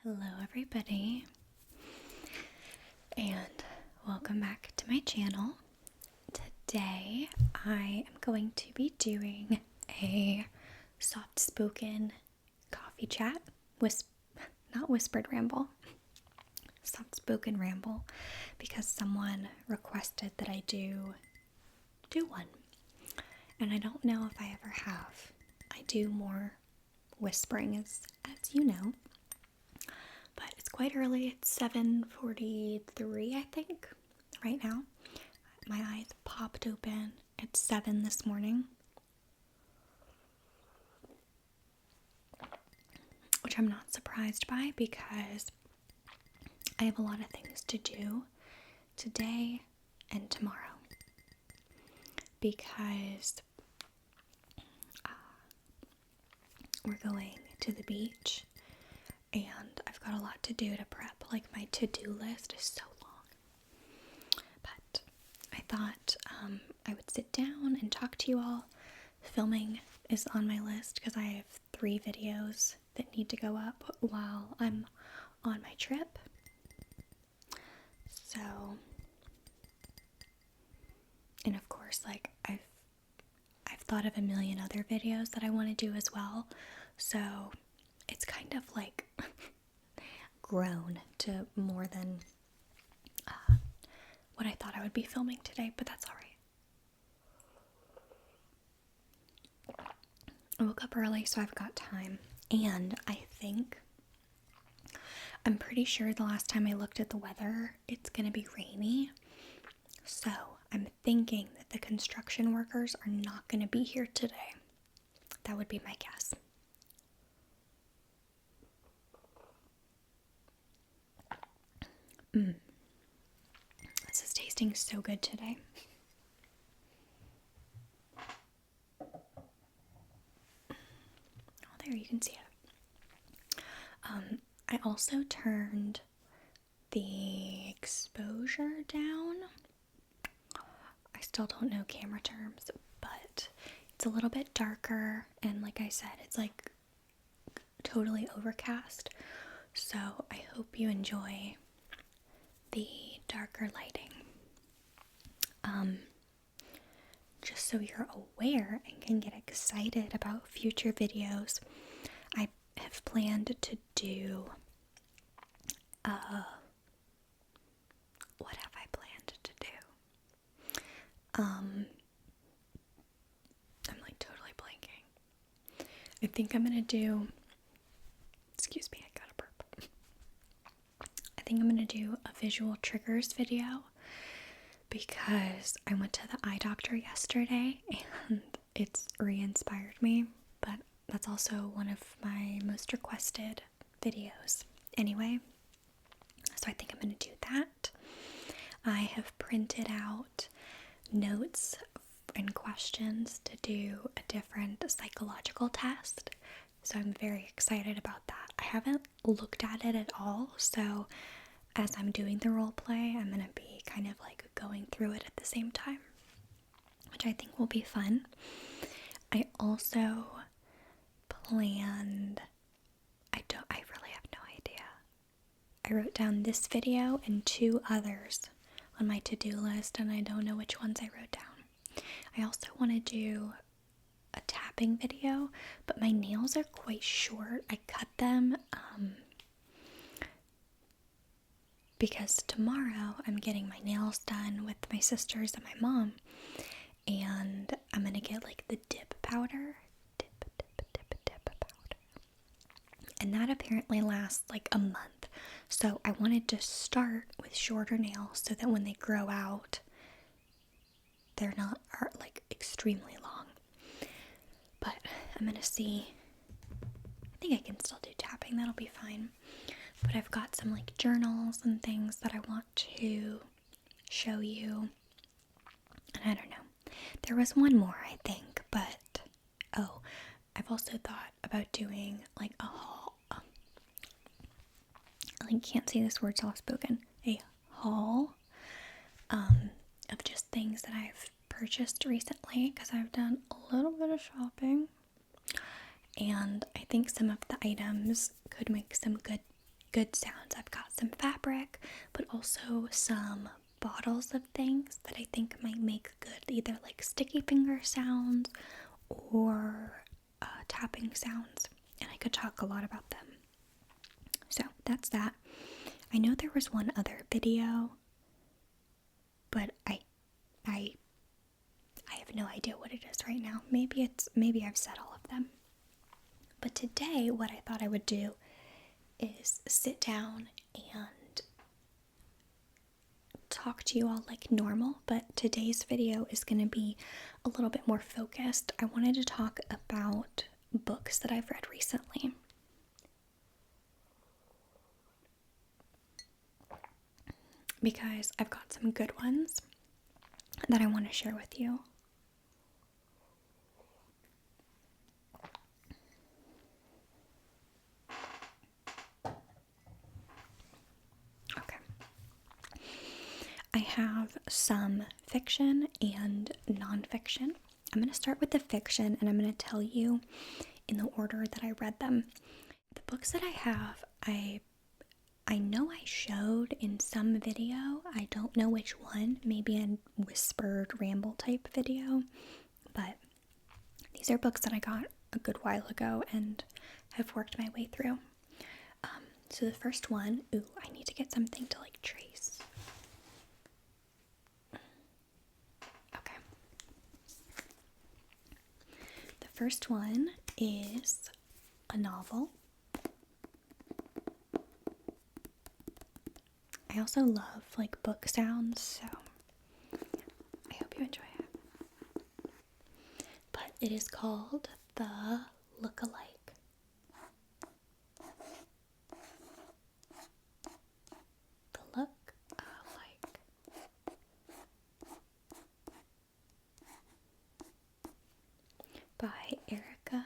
Hello everybody, and welcome back to my channel. Today I am going to be doing a soft-spoken coffee chat, not whispered ramble, soft-spoken ramble, because someone requested that I do one, and I don't know if I ever have. I do more whispering as you know. But it's quite early. It's 7:43, I think, right now. My eyes popped open at 7 this morning, which I'm not surprised by because I have a lot of things to do today and tomorrow. Because we're going to the beach. And I've got a lot to do to prep. Like, my to-do list is so long. But I thought I would sit down and talk to you all. Filming is on my list because I have 3 videos that need to go up while I'm on my trip. So, and of course, like, I've thought of a million other videos that I want to do as well. So it's kind of like grown to more than what I thought I would be filming today, but that's alright. I woke up early, so I've got time, and I'm pretty sure the last time I looked at the weather, it's gonna be rainy, so I'm thinking that the construction workers are not gonna be here today. That would be my guess. This is tasting so good today. Oh, there, you can see it. I also turned the exposure down. I still don't know camera terms, but it's a little bit darker, and like I said, it's like totally overcast. So I hope you enjoy the darker lighting. Just so you're aware and can get excited about future videos, I have planned to do what have I planned to do? I'm like totally blanking. I think I'm gonna do, excuse me, I got a burp. I think I'm gonna do a visual triggers video because I went to the eye doctor yesterday and it's re-inspired me, but that's also one of my most requested videos anyway, so I think I'm going to do that. I have printed out notes and questions to do a different psychological test, so I'm very excited about that. I haven't looked at it at all, so as I'm doing the role play, I'm going to be kind of like going through it at the same time, which I think will be fun. I also planned, I really have no idea. I wrote down this video and 2 others on my to-do list, and I don't know which ones I wrote down. I also want to do a tapping video, but my nails are quite short. I cut them, because tomorrow I'm getting my nails done with my sisters and my mom, and I'm gonna get like the dip powder, dip powder, and that apparently lasts like a month. So I wanted to start with shorter nails so that when they grow out, they're not like extremely long. But I'm gonna see. I think I can still do tapping. That'll be fine. But I've got some like journals and things that I want to show you. And I don't know. There was one more, I think, but I've also thought about doing like a haul. I can't say this word soft spoken. A haul of just things that I've purchased recently because I've done a little bit of shopping. And I think some of the items could make some good good sounds. I've got some fabric, but also some bottles of things that I think might make good either like sticky finger sounds or tapping sounds, and I could talk a lot about them. So that's that. I know there was one other video, but I have no idea what it is right now. Maybe I've said all of them. But today what I thought I would do is sit down and talk to you all like normal, but today's video is going to be a little bit more focused. I wanted to talk about books that I've read recently. Because I've got some good ones that I want to share with you. Okay. I have some fiction and nonfiction. I'm going to start with the fiction, and I'm going to tell you in the order that I read them. The books that I have, I know I showed in some video. I don't know which one, maybe a whispered ramble type video, but these are books that I got a good while ago and have worked my way through. So the first one, I need to get something to like trace. Okay. The first one is a novel. I also love like book sounds, so I hope you enjoy it. But it is called The Look-alike. The Look-alike. By Erica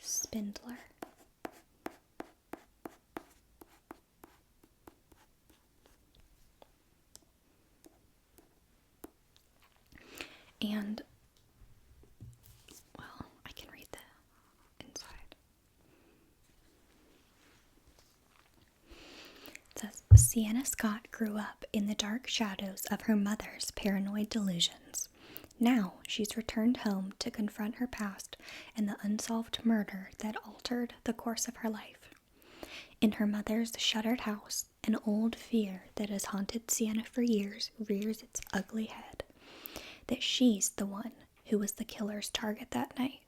Spindler. And, well, I can read the inside. It says, Sienna Scott grew up in the dark shadows of her mother's paranoid delusions. Now she's returned home to confront her past and the unsolved murder that altered the course of her life. In her mother's shuttered house, an old fear that has haunted Sienna for years rears its ugly head. That she's the one who was the killer's target that night.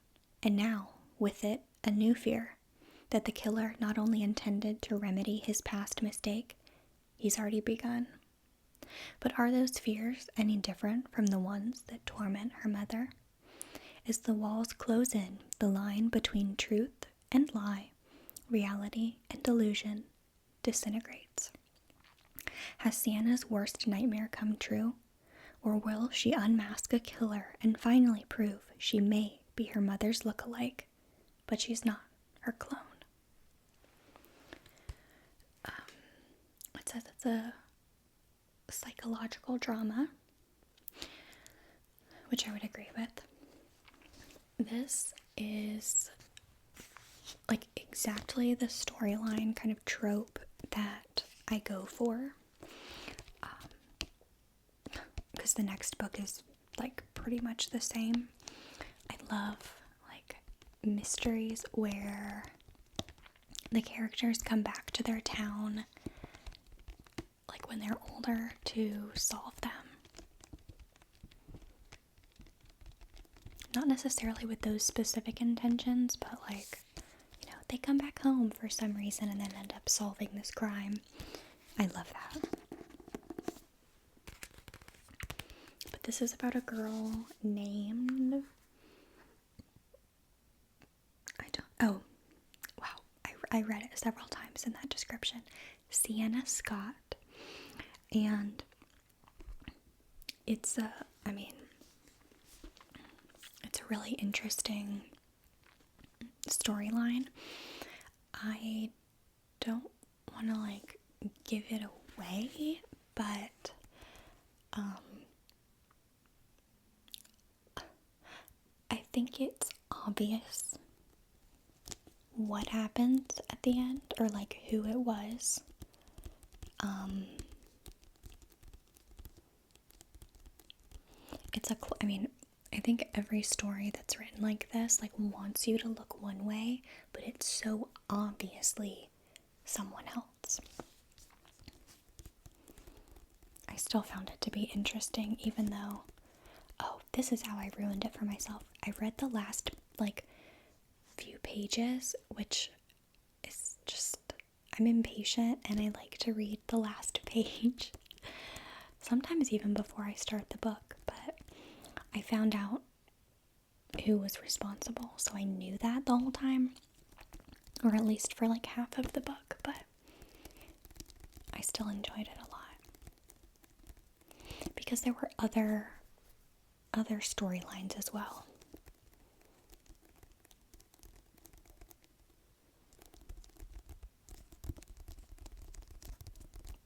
And now, with it, a new fear. That the killer not only intended to remedy his past mistake, he's already begun. But are those fears any different from the ones that torment her mother? As the walls close in, the line between truth and lie, reality and delusion, disintegrates. Has Sienna's worst nightmare come true? Or will she unmask a killer and finally prove she may be her mother's look-alike, but she's not her clone? It says it's a psychological drama, which I would agree with. This is like exactly the storyline kind of trope that I go for. Because the next book is like pretty much the same. I love like mysteries where the characters come back to their town like when they're older to solve them. Not necessarily with those specific intentions, but like, you know, they come back home for some reason and then end up solving this crime. I love that. This is about a girl named, I read it several times in that description. Sienna Scott. And it's a really interesting storyline. I don't want to like give it away, but I think it's obvious what happens at the end or like who it was. I think every story that's written like this like wants you to look one way, but it's so obviously someone else. I still found it to be interesting, even though, oh, this is how I ruined it for myself. I read the last like few pages, which is just, I'm impatient and I like to read the last page. Sometimes even before I start the book, but I found out who was responsible, so I knew that the whole time, or at least for like half of the book, but I still enjoyed it a lot because there were other storylines as well.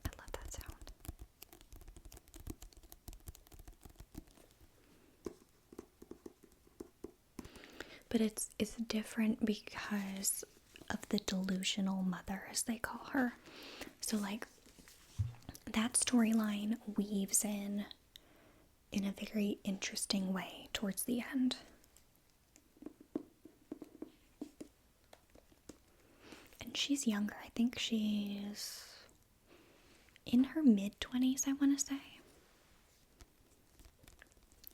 I love that sound. But it's different because of the delusional mother, as they call her. So like that storyline weaves in a very interesting way towards the end. And she's younger. I think she's in her mid-20s, I want to say.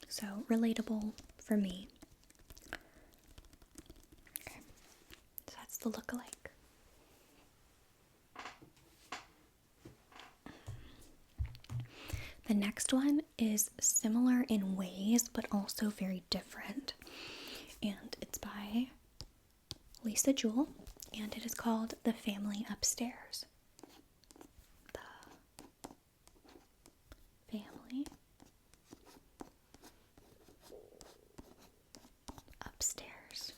So relatable for me. Okay, so that's the lookalike. The next one is similar in ways, but also very different. And it's by Lisa Jewell, and it is called The Family Upstairs. The Family Upstairs.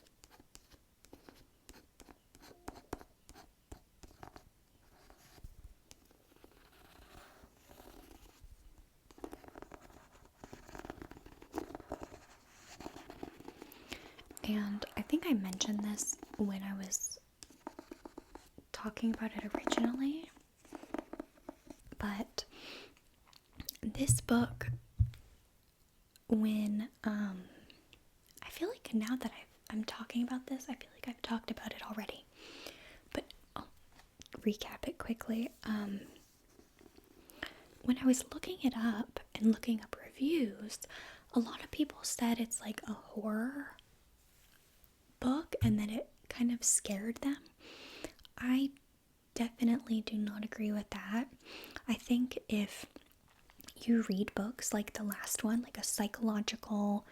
And I think I mentioned this when I was talking about it originally, but this book, when I feel like now that I'm talking about this, I feel like I've talked about it already, but I'll recap it quickly. When I was looking it up and looking up reviews, a lot of people said it's like a horror book and that it kind of scared them. I definitely do not agree with that. I think if you read books like the last one, like a psychological,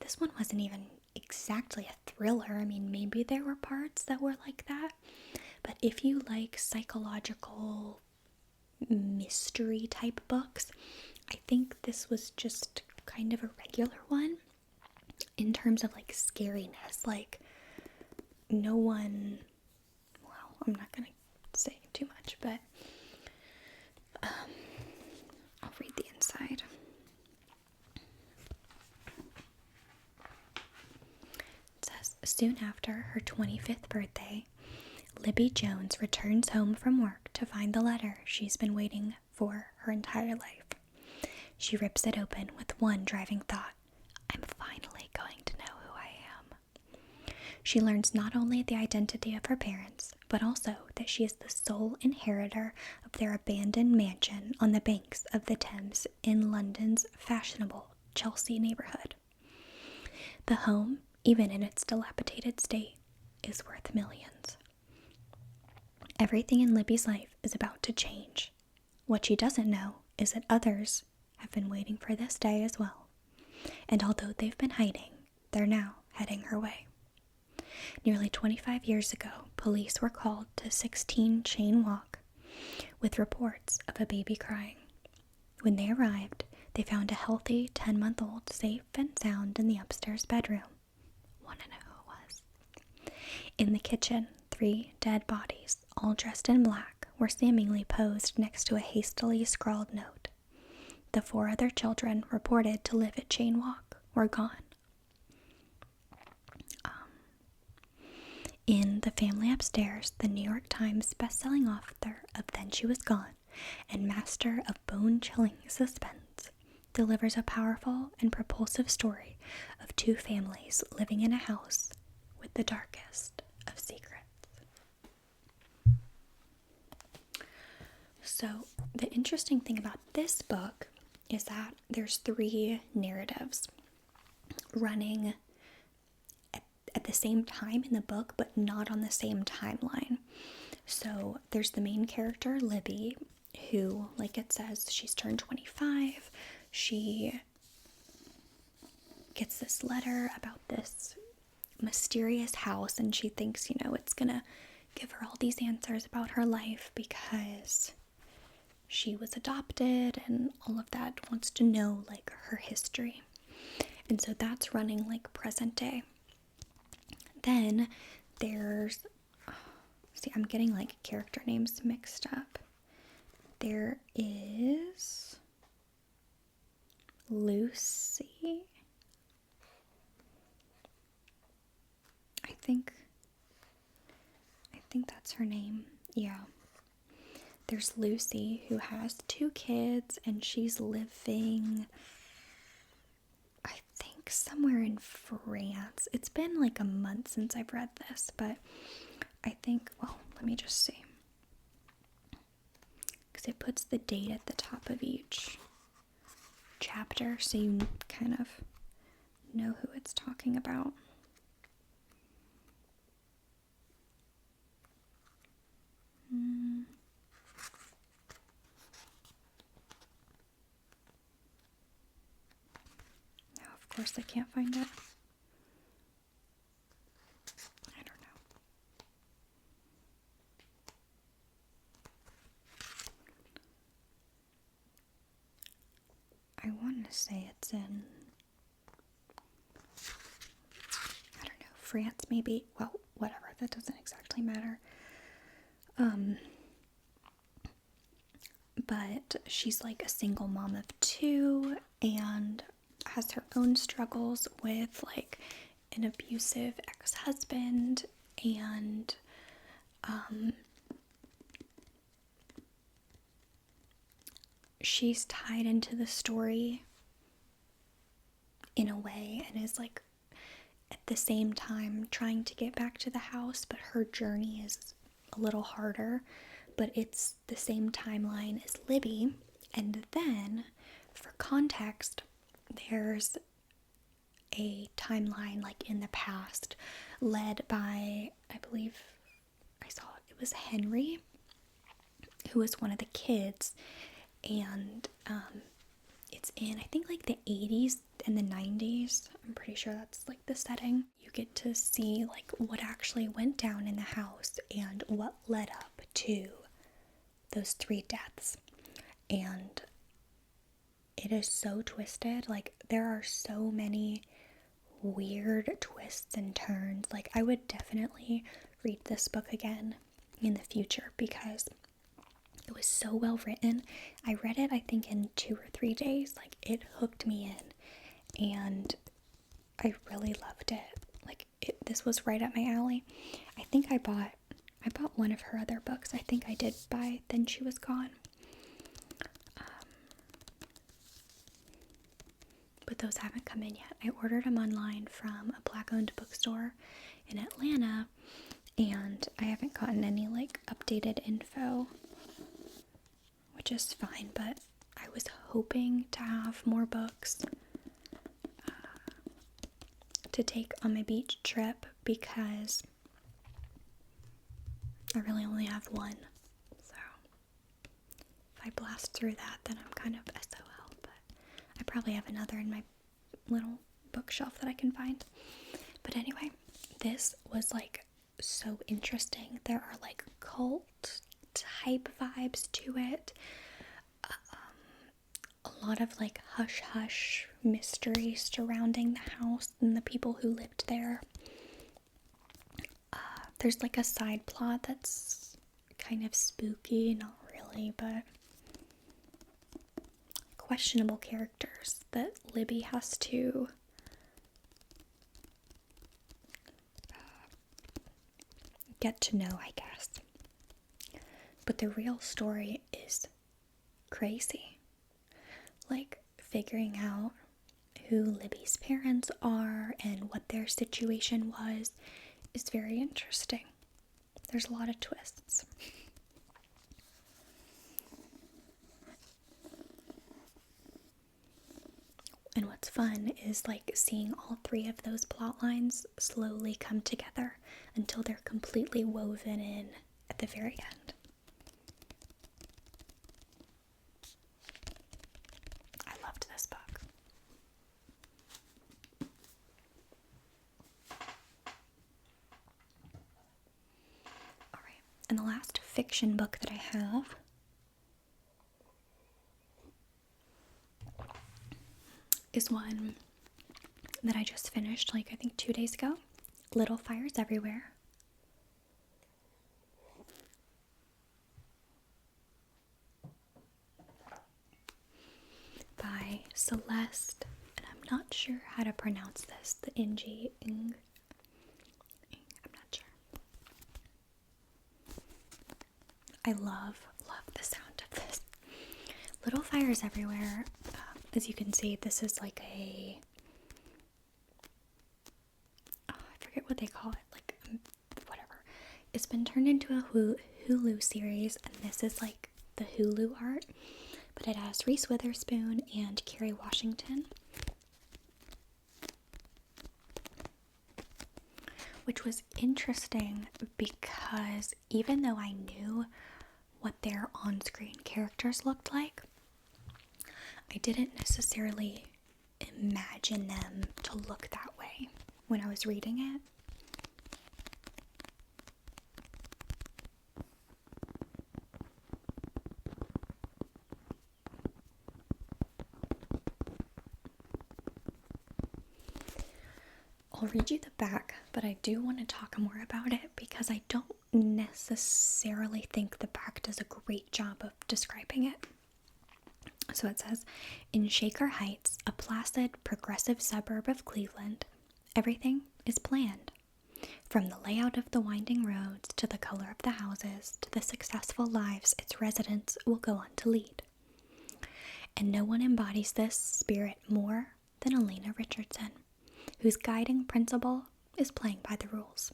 this one wasn't even exactly a thriller. Maybe there were parts that were like that, but if you like psychological mystery type books, I think this was just kind of a regular one in terms of like scariness. Like no one, well, I'm not gonna say too much, but I'll read the inside. It says, soon after her 25th birthday, Libby Jones returns home from work to find the letter she's been waiting for her entire life. She rips it open with one driving thought: I'm finally going to know who I am. She learns not only the identity of her parents, but also that she is the sole inheritor of their abandoned mansion on the banks of the Thames in London's fashionable Chelsea neighborhood. The home, even in its dilapidated state, is worth millions. Everything in Libby's life is about to change. What she doesn't know is that others have been waiting for this day as well. And although they've been hiding, they're now heading her way. Nearly 25 years ago, police were called to 16 Chain Walk with reports of a baby crying. When they arrived, they found a healthy 10-month-old safe and sound in the upstairs bedroom. Want to know who it was? In the kitchen, 3 dead bodies, all dressed in black, were seemingly posed next to a hastily scrawled note. The 4 other children reported to live at Chain Walk were gone. In the family upstairs, the New York Times bestselling author of Then She Was Gone and master of bone-chilling suspense delivers a powerful and propulsive story of two families living in a house with the darkest of secrets. So, the interesting thing about this book is that there's 3 narratives running at the same time in the book, but not on the same timeline. So there's the main character, Libby, who, like it says, she's turned 25. She gets this letter about this mysterious house, and she thinks, it's gonna give her all these answers about her life because she was adopted and all of that, wants to know, like, her history. And so that's running, like, present day. Then there's, see, I'm getting like character names mixed up. There is Lucy. I think that's her name. Yeah. There's Lucy, who has 2 kids, and she's living, I think, somewhere in France. It's been like a month since I've read this, but I think, well, let me just see. Because it puts the date at the top of each chapter, so you kind of know who it's talking about. Now, of course, I can't find it. I don't know. I want to say it's in, I don't know, France maybe. Well, whatever, that doesn't exactly matter. But she's like a single mom of 2 and has her own struggles with like an abusive ex-husband, and she's tied into the story in a way, and is like at the same time trying to get back to the house, but her journey is a little harder, but it's the same timeline as Libby. And then, for context, there's a timeline like in the past led by, I believe I saw it was Henry, who was one of the kids, and it's in, I think, like the 80s and the 90s. I'm pretty sure that's like the setting. You get to see like what actually went down in the house and what led up to those 3 deaths. And it is so twisted. Like, there are so many weird twists and turns. Like, I would definitely read this book again in the future because it was so well written. I read it, I think, in 2 or 3 days. Like, it hooked me in, and I really loved it. Like, this was right up my alley. I think I bought one of her other books. I think I did buy Then She Was Gone. But those haven't come in yet. I ordered them online from a Black-owned bookstore in Atlanta, and I haven't gotten any like updated info, which is fine, but I was hoping to have more books to take on my beach trip, because I really only have one. So if I blast through that, then I'm kind of SOL, but I probably have another in my little bookshelf that I can find. But anyway, this was like so interesting. There are like cult type vibes to it. A lot of like hush hush mystery surrounding the house and the people who lived there. There's like a side plot that's kind of spooky, not really, but questionable characters that Libby has to get to know, I guess. But the real story is crazy. Like, figuring out who Libby's parents are and what their situation was is very interesting. There's a lot of twists. And what's fun is like seeing all three of those plot lines slowly come together until they're completely woven in at the very end. I loved this book. Alright, and the last fiction book that I have is one that I just finished, like I think 2 days ago. Little Fires Everywhere. By Celeste, and I'm not sure how to pronounce this. The I'm not sure. I love the sound of this. Little Fires Everywhere. As you can see, this is like I forget what they call it, like whatever. It's been turned into a Hulu series, and this is like the Hulu art, but it has Reese Witherspoon and Kerry Washington, which was interesting because even though I knew what their on-screen characters looked like, I didn't necessarily imagine them to look that way when I was reading it. I'll read you the back, but I do want to talk more about it because I don't necessarily think the back does a great job of describing it. So it says, in Shaker Heights, a placid, progressive suburb of Cleveland, everything is planned. From the layout of the winding roads, to the color of the houses, to the successful lives its residents will go on to lead. And no one embodies this spirit more than Elena Richardson, whose guiding principle is playing by the rules.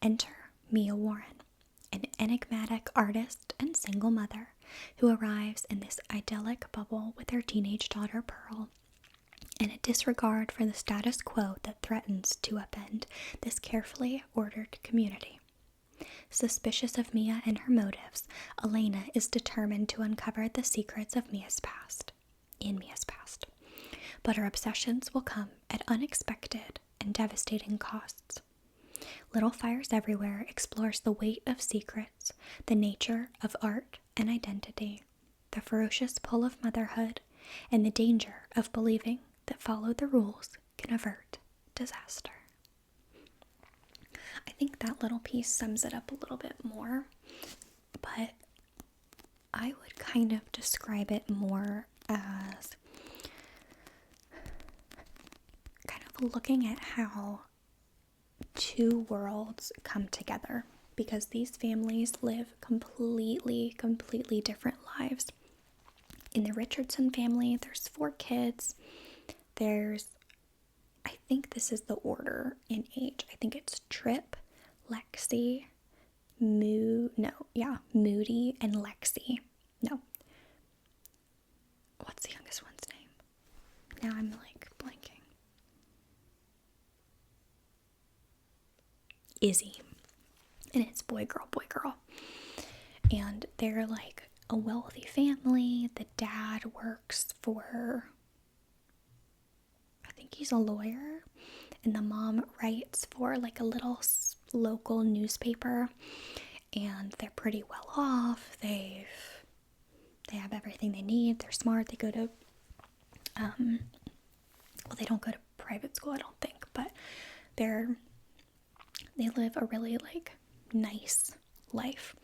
Enter Mia Warren, an enigmatic artist and single mother who arrives in this idyllic bubble with her teenage daughter Pearl, in a disregard for the status quo that threatens to upend this carefully ordered community. Suspicious of Mia and her motives, Elena is determined to uncover the secrets of Mia's past. But her obsessions will come at unexpected and devastating costs. Little Fires Everywhere explores the weight of secrets, the nature of art and identity, the ferocious pull of motherhood, and the danger of believing that follow the rules can avert disaster. I think that little piece sums it up a little bit more, but I would kind of describe it more as kind of looking at how two worlds come together, because these families live completely different lives. In the Richardson family, there's 4 kids. I think this is the order in age. I think it's Tripp, Lexi, Moody, and Lexi. No. What's the youngest one's name? Now I'm like blanking. Izzy. And it's boy, girl. And they're like a wealthy family. The dad works for, I think he's a lawyer. And the mom writes for like a little local newspaper. And they're pretty well off. They have everything they need. They're smart. They go to, they don't go to private school, I don't think. But they live a really like nice life.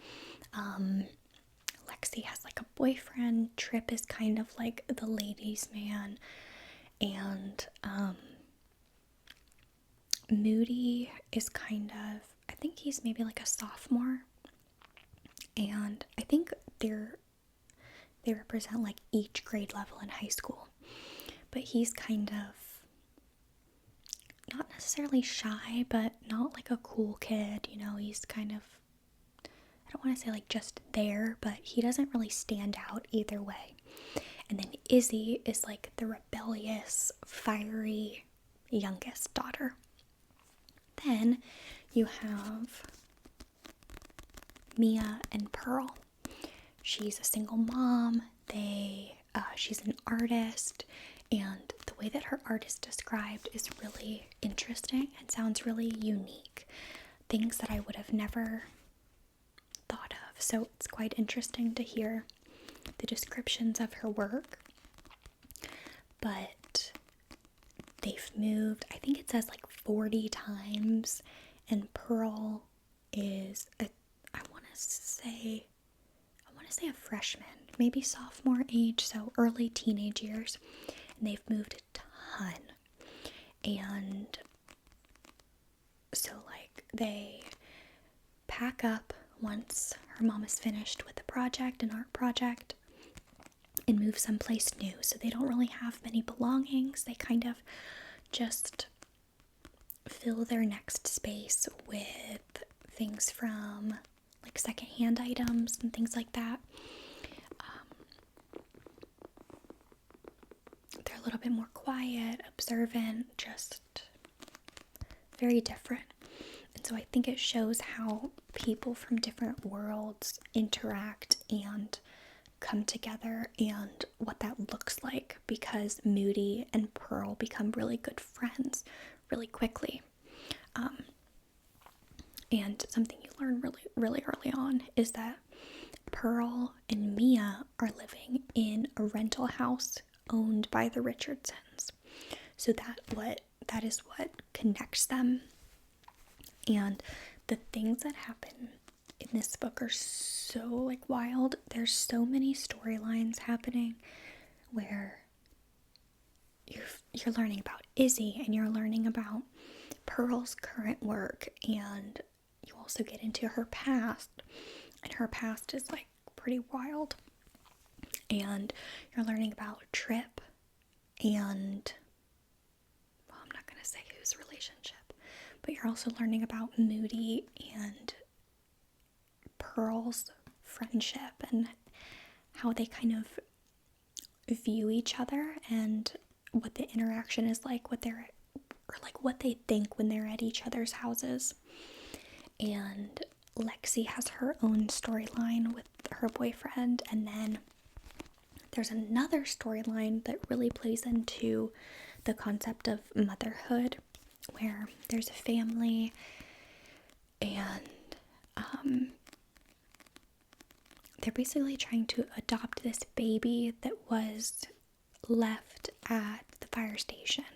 Lexi has like a boyfriend. Tripp is kind of like the ladies' man, and Moody is kind of, I think he's maybe like a sophomore. And I think they represent like each grade level in high school. But he's kind of not necessarily shy, but not like a cool kid, you know. He's kind of, I don't want to say like just there, but he doesn't really stand out either way. And then Izzy is like the rebellious, fiery youngest daughter. Then you have Mia and Pearl. She's a single mom. She's an artist, and the way that her art is described is really interesting and sounds really unique. Things that I would have never thought of. So it's quite interesting to hear the descriptions of her work. But they've moved, I think it says like 40 times, and Pearl is I want to say a freshman, maybe sophomore age, so early teenage years, and they've moved a ton. And so like they pack up once her mom is finished with an art project, and move someplace new. So they don't really have many belongings. They kind of just fill their next space with things from like secondhand items and things like that. They're a little bit more quiet, observant, just very different. And so I think it shows how people from different worlds interact and come together, and what that looks like, because Moody and Pearl become really good friends really quickly. And something you learn really early on is that Pearl and Mia are living in a rental house owned by the Richardsons. So that is what connects them. And the things that happen in this book are so like wild. There's so many storylines happening where you're learning about Izzy, and you're learning about Pearl's current work, and you also get into her past, and her past is like pretty wild. And you're learning about Tripp and, well, I'm not going to say whose relationship, but you're also learning about Moody and Pearl's friendship and how they kind of view each other, and what the interaction is like, what they think when they're at each other's houses. And Lexi has her own storyline with her boyfriend, and then there's another storyline that really plays into the concept of motherhood, where there's a family, and they're basically trying to adopt this baby that was left at the fire station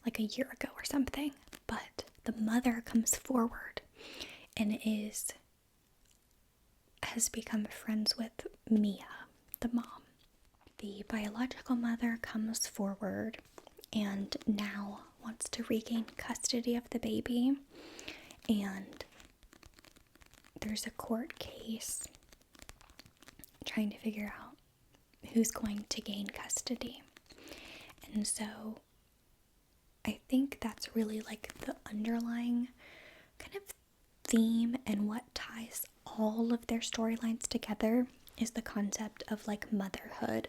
like a year ago or something. But the mother comes forward and has become friends with Mia, the mom. The biological mother comes forward and now wants to regain custody of the baby, and there's a court case trying to figure out who's going to gain custody. And so I think that's really like the underlying kind of theme, and what ties all of their storylines together is the concept of like motherhood,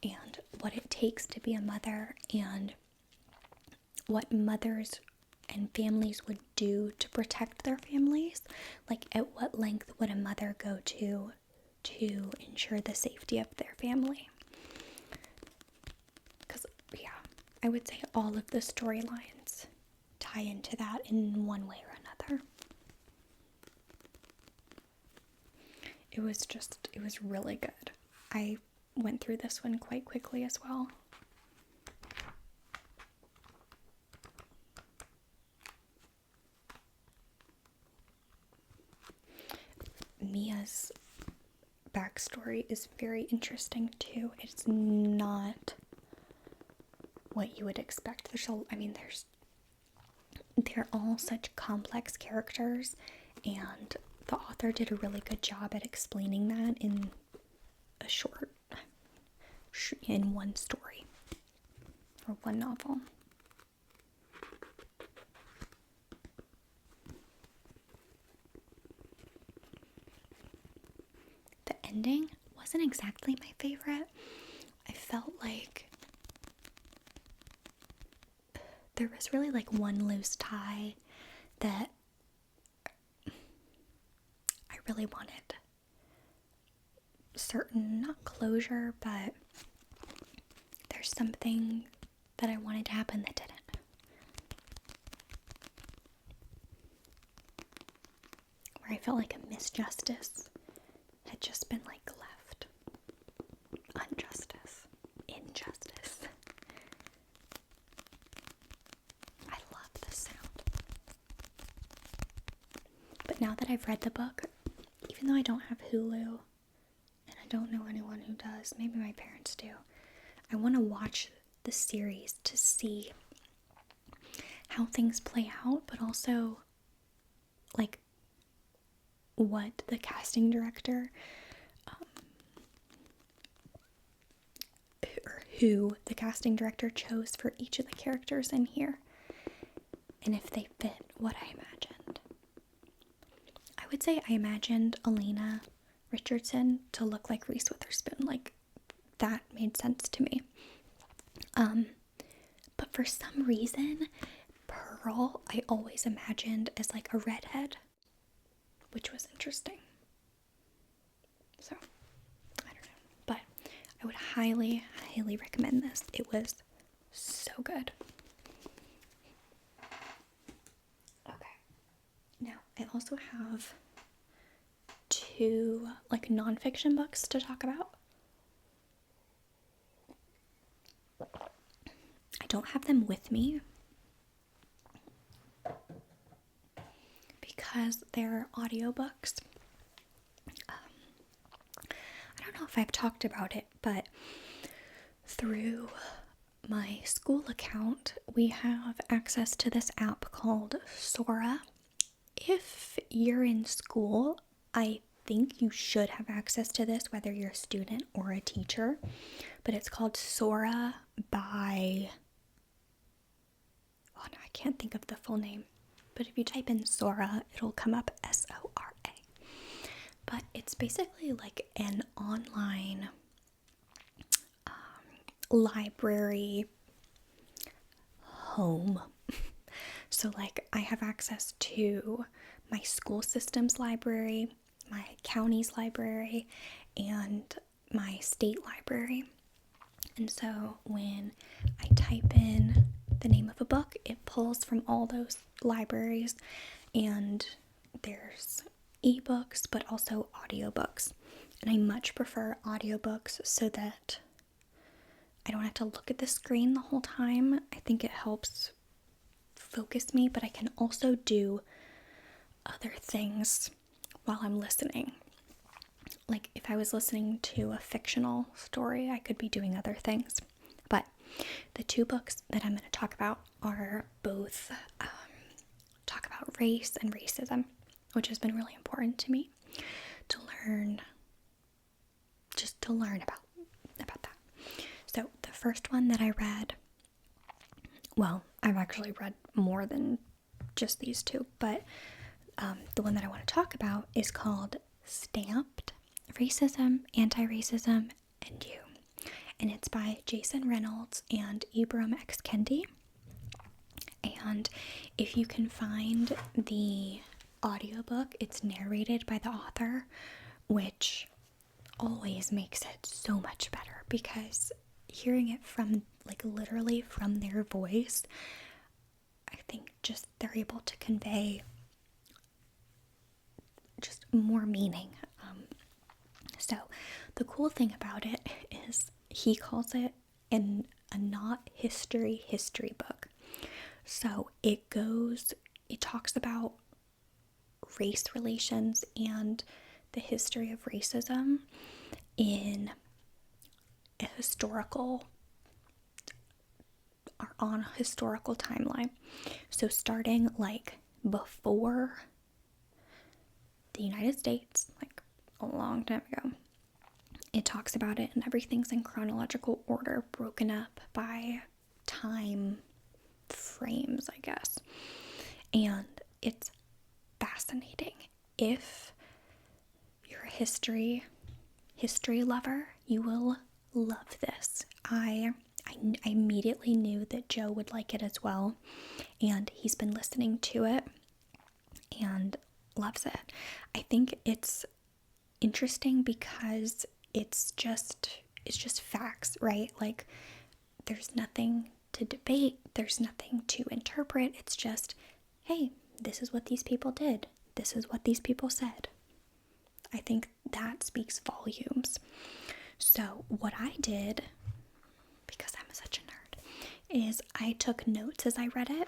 and what it takes to be a mother, and what mothers and families would do to protect their families. Like, at what length would a mother go to ensure the safety of their family? Because, yeah, I would say all of the storylines tie into that in one way or another. It was really good. I went through this one quite quickly as well. Mia's backstory is very interesting too. It's not what you would expect. they're all such complex characters, and the author did a really good job at explaining that in one story or one novel. The ending wasn't exactly my favorite. I felt like there was really like one loose tie that I really wanted certain, not closure, but there's something that I wanted to happen that didn't. Where I felt like a misjustice had just been like left. Injustice. I love this sound. But now that I've read the book, even though I don't have Hulu, and I don't know anyone who does, maybe my parents do, I want to watch the series to see how things play out, but also like what the casting director or who the casting director chose for each of the characters in here, and if they fit what I imagined. I would say I imagined Elena Richardson to look like Reese Witherspoon. Like, that made sense to me. But for some reason, Pearl I always imagined as like a redhead, which was interesting. So, I don't know. But I would highly, highly recommend this. It was so good. Okay. Now, I also have 2 like nonfiction books to talk about. I don't have them with me because they're audiobooks. I don't know if I've talked about it, but through my school account, we have access to this app called Sora. If you're in school, I think you should have access to this, whether you're a student or a teacher. But it's called Sora by... oh no, I can't think of the full name. But if you type in Sora, it'll come up Sora. But it's basically like an online library home. So like I have access to my school system's library, my county's library, and my state library. And so when I type in the name of a book, it pulls from all those libraries, and there's ebooks but also audiobooks. And I much prefer audiobooks so that I don't have to look at the screen the whole time. I think it helps focus me, but I can also do other things while I'm listening. Like if I was listening to a fictional story, I could be doing other things. But the 2 books that I'm going to talk about are both talk about race and racism, which has been really important to me to learn, just to learn about that. So the first one that I read, well, I've actually read more than just these 2, but the one that I want to talk about is called Stamped: Racism, Anti-Racism, and You. And it's by Jason Reynolds and Ibram X. Kendi. And if you can find the audiobook, it's narrated by the author, which always makes it so much better, because hearing it from, like, literally from their voice, I think just they're able to convey just more meaning. So the cool thing about it is he calls it a not history book. So it talks about race relations and the history of racism in a historical are on a historical timeline. So starting like before the United States, like a long time ago, it talks about it, and everything's in chronological order, broken up by time frames, I guess. And it's fascinating. If you're a history lover, you will love this. I immediately knew that Joe would like it as well, and he's been listening to it and loves it. I think it's interesting because it's just facts, right? Like, there's nothing to debate, there's nothing to interpret. It's just, hey, this is what these people did, this is what these people said. I think that speaks volumes. So what I did, because I'm such a nerd, is I took notes as I read it.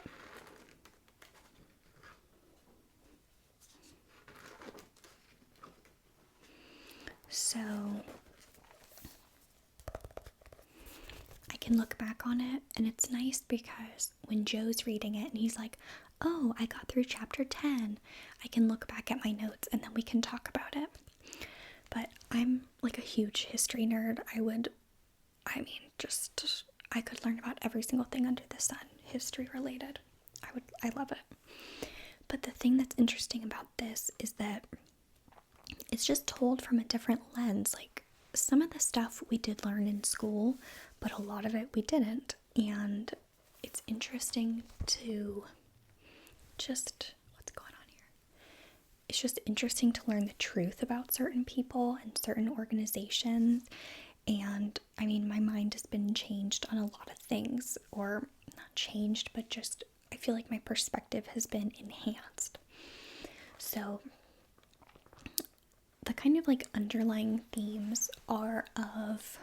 So I can look back on it, and it's nice because when Joe's reading it and he's like, oh, I got through chapter 10, I can look back at my notes and then we can talk about it. But I'm like a huge history nerd. I could learn about every single thing under the sun, history related. I love it. But the thing that's interesting about this is that it's just told from a different lens. Like, some of the stuff we did learn in school, but a lot of it we didn't. And it's interesting to what's going on here? It's just interesting to learn the truth about certain people and certain organizations. And I mean, my mind has been changed on a lot of things, or not changed, but just I feel like my perspective has been enhanced. So the kind of like underlying themes are of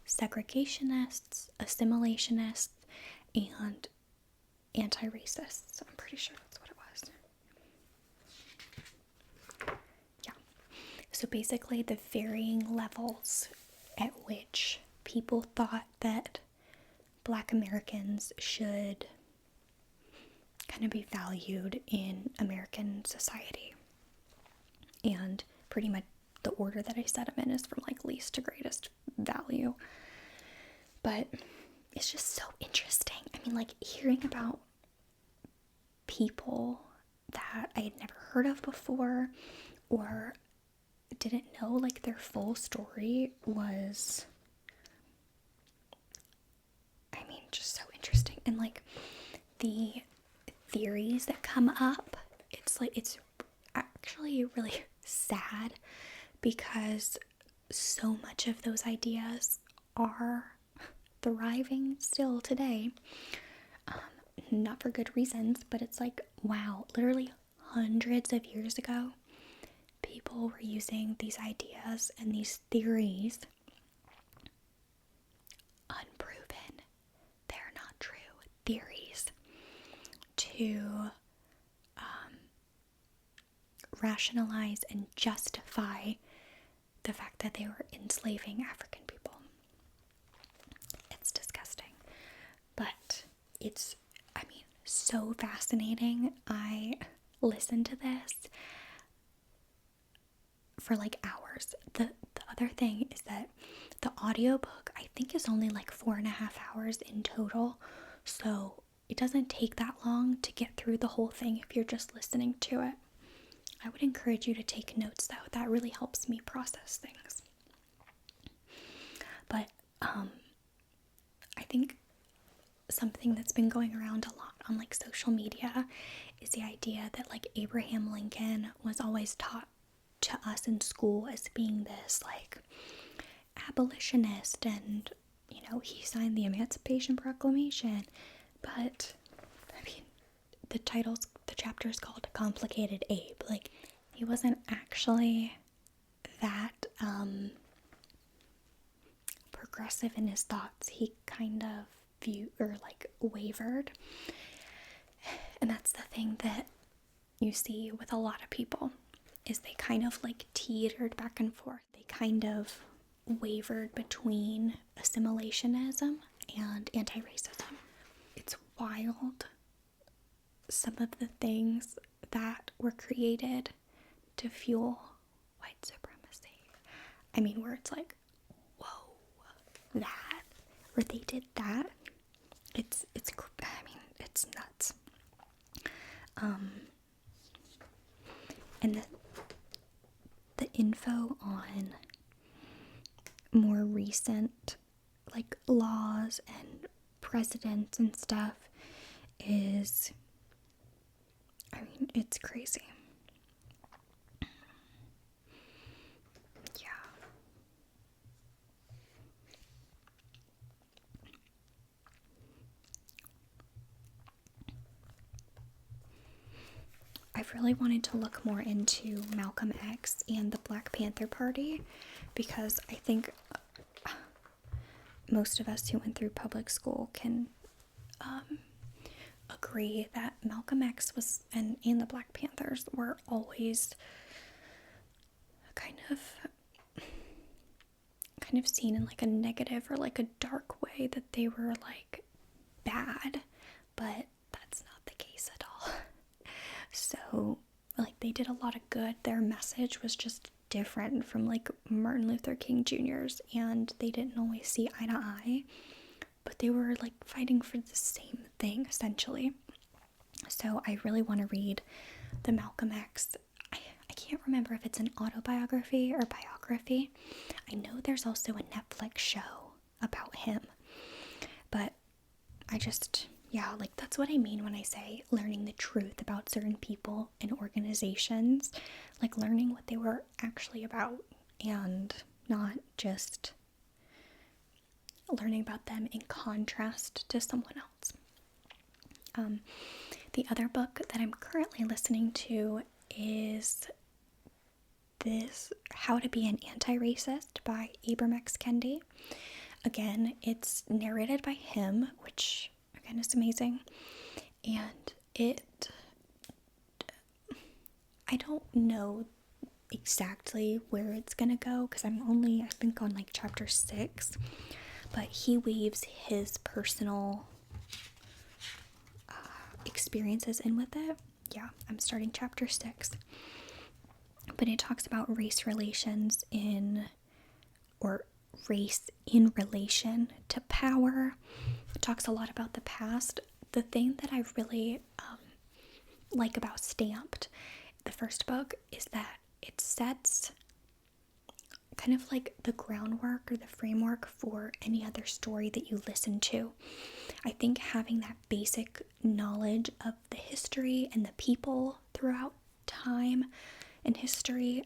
segregationists, assimilationists, and anti-racists. I'm pretty sure that's what it was. Yeah. So basically the varying levels at which people thought that Black Americans should kind of be valued in American society. And pretty much the order that I set them in is from like least to greatest value. But it's just so interesting. I mean, like, hearing about people that I had never heard of before or didn't know like their full story was, I mean, just so interesting. And like the theories that come up, it's actually really sad because so much of those ideas are thriving still today. Not for good reasons, but it's like, wow, literally hundreds of years ago, people were using these ideas and these theories, unproven, they're not true theories, to rationalize and justify the fact that they were enslaving African people. It's disgusting, but it's, I mean, so fascinating. I listened to this for like hours. The other thing is that the audiobook, I think, is only like 4.5 hours in total, so it doesn't take that long to get through the whole thing if you're just listening to it. I would encourage you to take notes though. That really helps me process things. But I think something that's been going around a lot on like social media is the idea that like Abraham Lincoln was always taught to us in school as being this like abolitionist, and you know, he signed the Emancipation Proclamation. But I mean, the chapter is called Complicated Abe. Like, he wasn't actually that progressive in his thoughts. He kind of wavered. And that's the thing that you see with a lot of people, is they kind of like teetered back and forth. They kind of wavered between assimilationism and anti-racism. wild some of the things that were created to fuel white supremacy. I mean, where it's like, whoa, that, or they did that. It's nuts. And the info on more recent, like, laws and presidents and stuff is, it's crazy. Yeah. I've really wanted to look more into Malcolm X and the Black Panther Party, because I think most of us who went through public school can agree that Malcolm X was and the Black Panthers were always kind of seen in like a negative or like a dark way, that they were like bad, but that's not the case at all. So like they did a lot of good. Their message was just different from like Martin Luther King Jr.'s, and they didn't always see eye to eye, but they were like fighting for the same thing essentially. So I really want to read the Malcolm X. I can't remember if it's an autobiography or biography. I know there's also a Netflix show about him, but like that's what I mean when I say learning the truth about certain people and organizations, like learning what they were actually about and not just learning about them in contrast to someone else. The other book that I'm currently listening to is this How to Be an Anti-Racist by Ibram X. Kendi. Again, it's narrated by him, which again is amazing. And I don't know exactly where it's gonna go, because I think on like chapter 6, but he weaves his personal experiences in with it. Yeah, I'm starting chapter 6. But it talks about race relations race in relation to power. It talks a lot about the past. The thing that I really like about Stamped, the first book, is that it sets kind of like the groundwork or the framework for any other story that you listen to. I think having that basic knowledge of the history and the people throughout time and history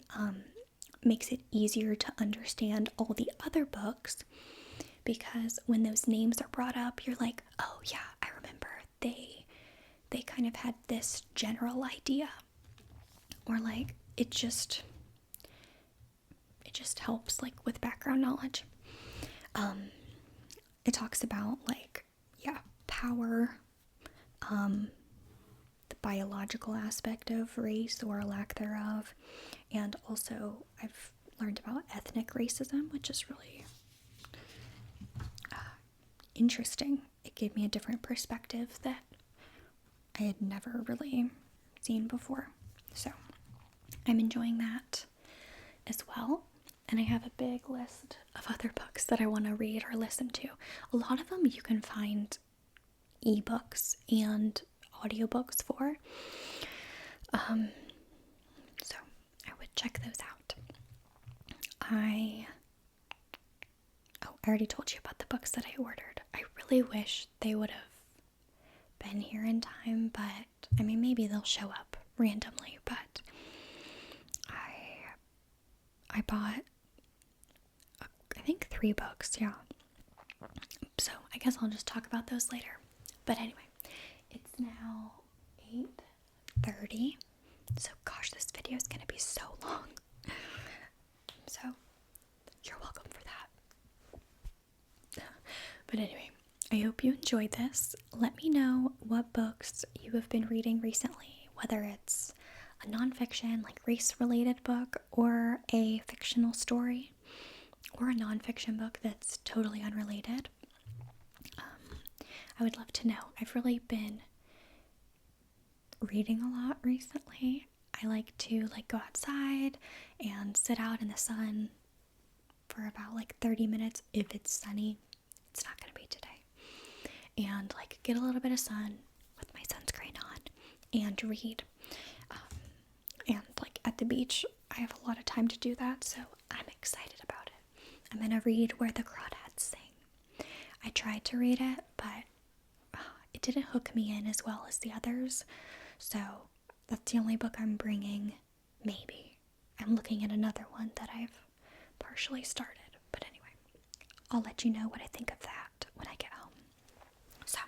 makes it easier to understand all the other books, because when those names are brought up, you're like, oh yeah, I remember they kind of had this general idea, or like it just helps like with background knowledge. It talks about like, yeah, power, the biological aspect of race or a lack thereof, and also I've learned about ethnic racism, which is really interesting. It gave me a different perspective that I had never really seen before. So I'm enjoying that as well. And I have a big list of other books that I want to read or listen to. A lot of them you can find ebooks and audiobooks for. So I would check those out. I already told you about the books that I ordered. I really wish they would have been here in time, but I mean, maybe they'll show up randomly, but I bought I think 3 books, yeah. So I guess I'll just talk about those later. But anyway, it's now 8:30. So gosh, this video is gonna be so long. So you're welcome for that. But anyway, I hope you enjoyed this. Let me know what books you have been reading recently, whether it's a nonfiction, like race-related book, or a fictional story, or a nonfiction book that's totally unrelated. I would love to know. I've really been reading a lot recently. I like to go outside and sit out in the sun for about 30 minutes if it's sunny. It's not going to be today. And get a little bit of sun with my sunscreen on and read. And at the beach, I have a lot of time to do that, so I'm excited about it. I'm going to read Where the Crawdads Sing. I tried to read it, but it didn't hook me in as well as the others. So that's the only book I'm bringing, maybe. I'm looking at another one that I've partially started. But anyway, I'll let you know what I think of that when I get home. So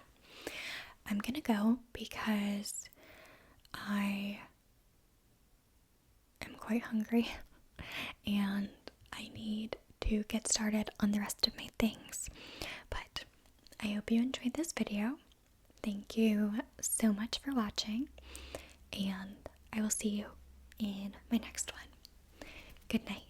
I'm going to go because I am quite hungry and I need to get started on the rest of my things. But I hope you enjoyed this video. Thank you so much for watching, and I will see you in my next one. Good night.